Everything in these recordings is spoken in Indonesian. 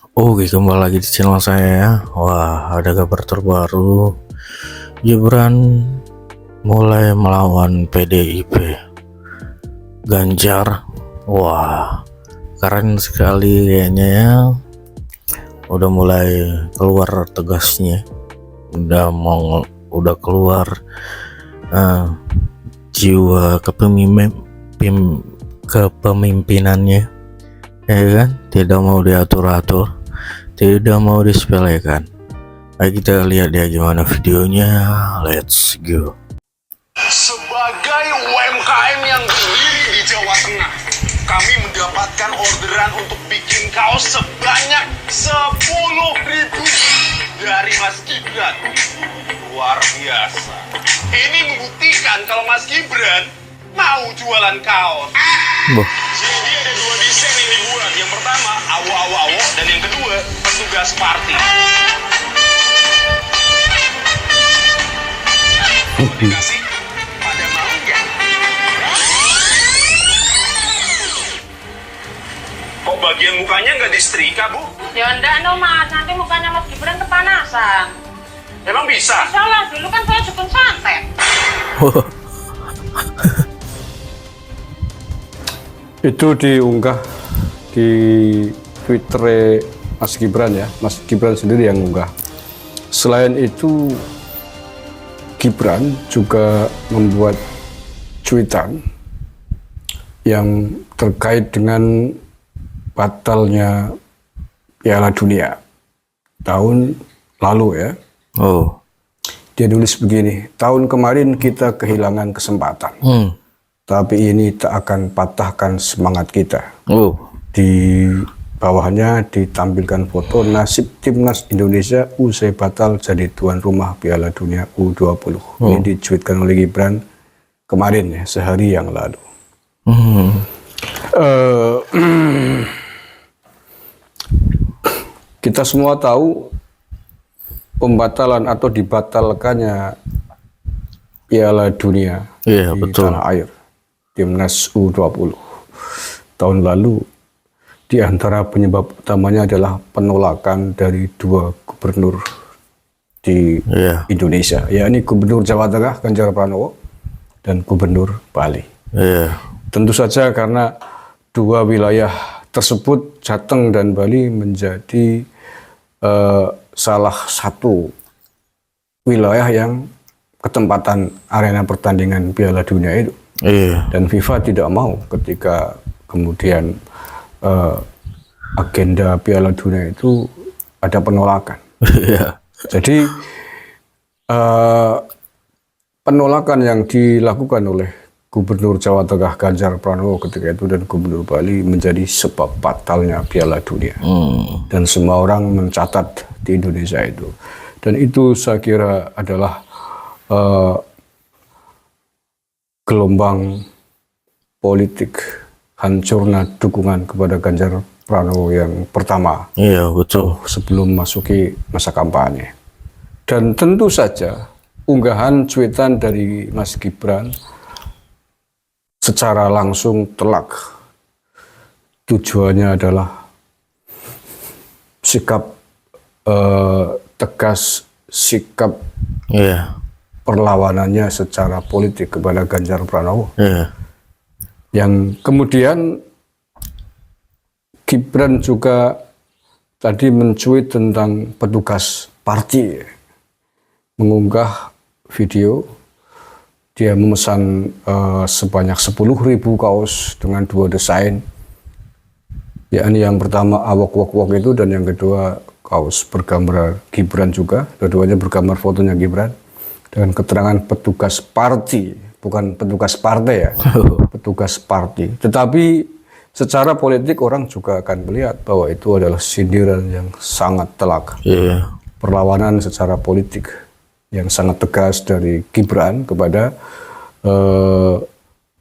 Oke, kembali lagi di channel saya ya. Wah, ada kabar terbaru. Gibran mulai melawan PDIP. Ganjar, wah, keren sekali kayaknya ya. Udah mulai keluar tegasnya. Udah keluar jiwa kepemimpinannya, ya kan? Tidak mau diatur-atur, tidak mau disepelekan. Ayo kita lihat ya gimana videonya. Let's go. Sebagai UMKM yang berdiri di Jawa Tengah, kami mendapatkan orderan untuk bikin kaos sebanyak 10.000 dari Mas Gibran. Luar biasa. Ini membuktikan kalau Mas Gibran mau jualan kaos. Jadi ada dua desain yang dibuat. Yang pertama awo-awo, dan yang kedua petugas party. Dikasih pada mau nggak? Kok bagian mukanya nggak disetrika, Bu? Ya enggak no mas, nanti mukanya Mas Gibran kepanasan. Emang bisa? Salah, dulu kan saya dukun santet. Itu diunggah di Twitter Mas Gibran ya, Mas Gibran sendiri yang unggah. Selain itu Gibran juga membuat cuitan yang terkait dengan batalnya Piala Dunia tahun lalu ya. Dia nulis begini, tahun kemarin kita kehilangan kesempatan, tapi ini tak akan patahkan semangat kita. Di bawahnya ditampilkan foto nasib timnas Indonesia usai batal jadi tuan rumah Piala Dunia U20. Ini dicuitkan oleh Gibran kemarin ya, sehari yang lalu. Kita semua tahu pembatalan atau dibatalkannya Piala Dunia di tanah air timnas U20 tahun lalu. Di antara penyebab utamanya adalah penolakan dari dua gubernur di Indonesia, yakni Gubernur Jawa Tengah Ganjar Pranowo dan Gubernur Bali. Tentu saja karena dua wilayah tersebut, Jateng dan Bali, menjadi salah satu wilayah yang ketempatan arena pertandingan Piala Dunia itu. Dan FIFA tidak mau ketika kemudian agenda Piala Dunia itu ada penolakan. Jadi penolakan yang dilakukan oleh Gubernur Jawa Tengah Ganjar Pranowo ketika itu dan Gubernur Bali menjadi sebab batalnya Piala Dunia. Dan semua orang mencatat di Indonesia itu. Dan itu saya kira adalah gelombang politik hancurnya dukungan kepada Ganjar Pranowo yang pertama. Sebelum masuki masa kampanye. Dan tentu saja unggahan cuitan dari Mas Gibran secara langsung telak tujuannya adalah sikap tegas, sikap perlawanannya secara politik kepada Ganjar Pranowo. Yang kemudian Gibran juga tadi mencuit tentang petugas parti, mengunggah video dia memesan sebanyak 10.000 kaos dengan dua desain, yakni yang pertama awok wok wok itu, dan yang kedua kaos bergambar Gibran juga, dua-duanya bergambar fotonya Gibran dengan keterangan petugas parti. Bukan petugas partai ya, petugas parti. Tetapi secara politik orang juga akan melihat bahwa itu adalah sindiran yang sangat telak. Perlawanan secara politik yang sangat tegas dari Gibran kepada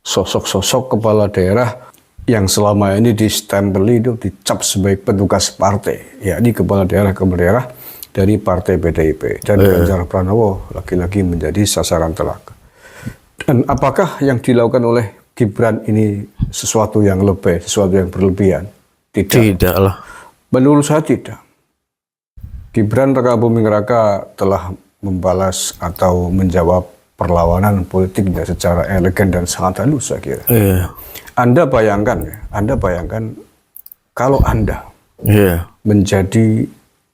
sosok-sosok kepala daerah yang selama ini distempeli itu dicap sebagai petugas partai, yakni kepala daerah dari partai PDIP. Dan Ganjar Pranowo lagi-lagi menjadi sasaran telak. Dan apakah yang dilakukan oleh Gibran ini sesuatu yang lebih, sesuatu yang berlebihan? Tidaklah. Menurut saya tidak. Gibran Rakabuming Raka telah membalas atau menjawab perlawanan politiknya secara elegan dan sangat halus, saya kira. Iya. Anda bayangkan kalau Anda menjadi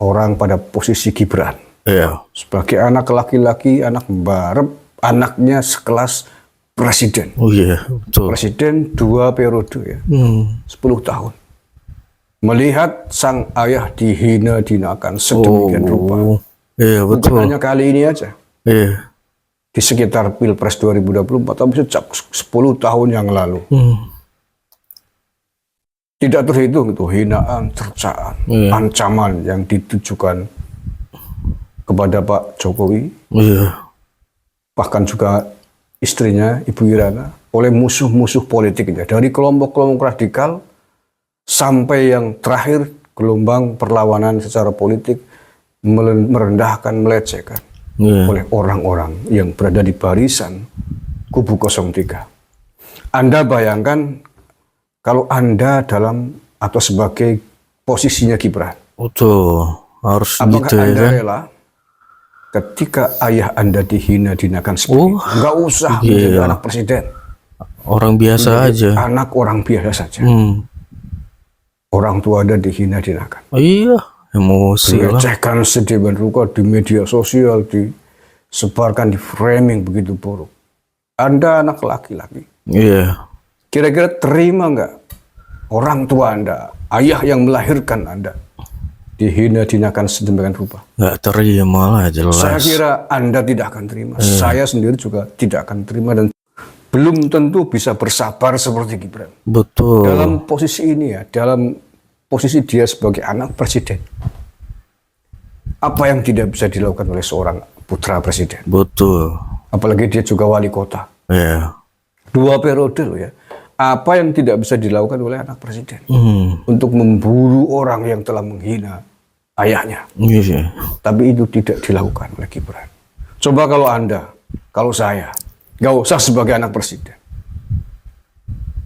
orang pada posisi Gibran, sebagai anak laki-laki, anak barep, anaknya sekelas presiden. Oh iya, betul. Presiden 2 periode ya, 10 tahun. Melihat sang ayah dihina-hinakan sedemikian rupa. Iya, betul. Bukan hanya kali ini aja. Iya. Di sekitar Pilpres 2024, tapi sejak 10 tahun yang lalu. Tidak terhitung itu hinaan, cercaan, ancaman yang ditujukan kepada Pak Jokowi, bahkan juga istrinya Ibu Irana, oleh musuh-musuh politiknya, dari kelompok-kelompok radikal sampai yang terakhir gelombang perlawanan secara politik, merendahkan, melecehkan oleh orang-orang yang berada di barisan kubu 03. Anda bayangkan kalau Anda dalam atau sebagai posisinya Gibran. Betul, harus Apakah gitu ya Anda kan? rela ketika ayah Anda dihina-hinakan seperti itu? Nggak usah menjadi anak presiden. Orang biasa aja. Anak orang biasa saja. Orang tua Anda dihina-hinakan. Oh, iya, emosi lah. Dilecehkan sedemikian rupa di media sosial, disebarkan, di framing begitu buruk. Anda anak laki-laki. Iya. Kira-kira terima nggak orang tua Anda, ayah yang melahirkan Anda, dihina-hinakan sedemikian rupa? Nggak terima lah, jelas. Saya kira Anda tidak akan terima. Saya sendiri juga tidak akan terima dan belum tentu bisa bersabar seperti Gibran. Betul. Dalam posisi ini ya, dalam posisi dia sebagai anak presiden. Apa yang tidak bisa dilakukan oleh seorang putra presiden? Betul. Apalagi dia juga wali kota. Iya. 2 periode loh ya. Apa yang tidak bisa dilakukan oleh anak presiden untuk memburu orang yang telah menghina ayahnya. Iya. Tapi itu tidak dilakukan oleh Gibran. Coba kalau Anda, kalau saya, nggak usah sebagai anak presiden.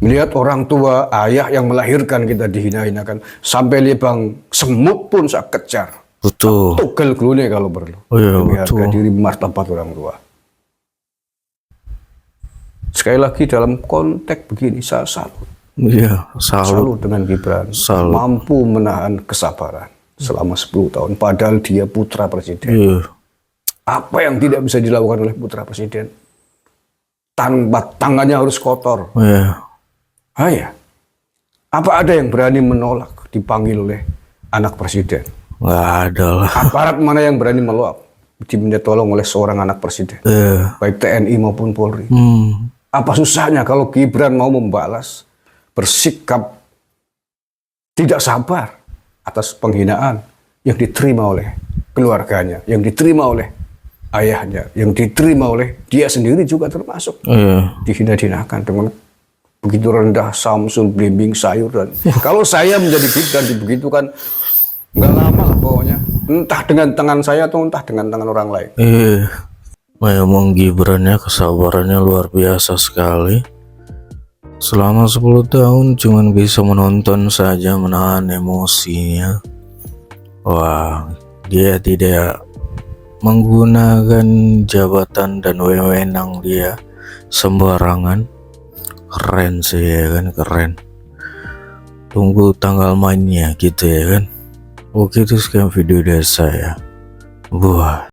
Melihat orang tua, ayah yang melahirkan kita dihina-hinakan. Sampai libang semut pun saya kejar. Betul. Tugel glune kalau perlu. Oh iya, demi harga betul. diri, martabat orang tua. Sekali lagi dalam konteks begini, saya salut. Iya, Salut dengan Gibran. Salut. Mampu menahan kesabaran selama 10 tahun. Padahal dia putra presiden. Iya. Apa yang tidak bisa dilakukan oleh putra presiden? Tanpa tangannya harus kotor. Iya. Ya. Apa ada yang berani menolak dipanggil oleh anak presiden? Nggak ada lah. Aparat mana yang berani menolak diminta tolong oleh seorang anak presiden? Iya. Baik TNI maupun Polri. Apa susahnya kalau Gibran mau membalas, bersikap tidak sabar atas penghinaan yang diterima oleh keluarganya, yang diterima oleh ayahnya, yang diterima oleh dia sendiri juga termasuk. Iya. Dihina-hinakan dengan begitu rendah, samsul, blimbing, sayur. Dan kalau saya menjadi Gibran dibegitukan, nggak lama lah pokoknya. Entah dengan tangan saya atau entah dengan tangan orang lain. Iya. Memang Gibrannya kesabarannya luar biasa sekali. Selama 10 tahun cuman bisa menonton saja, menahan emosinya. Wah, dia tidak menggunakan jabatan dan wewenang dia sembarangan. Keren sih ya kan, keren. Tunggu tanggal mainnya gitu ya kan. Oke, itu sekian video dari saya. Buah.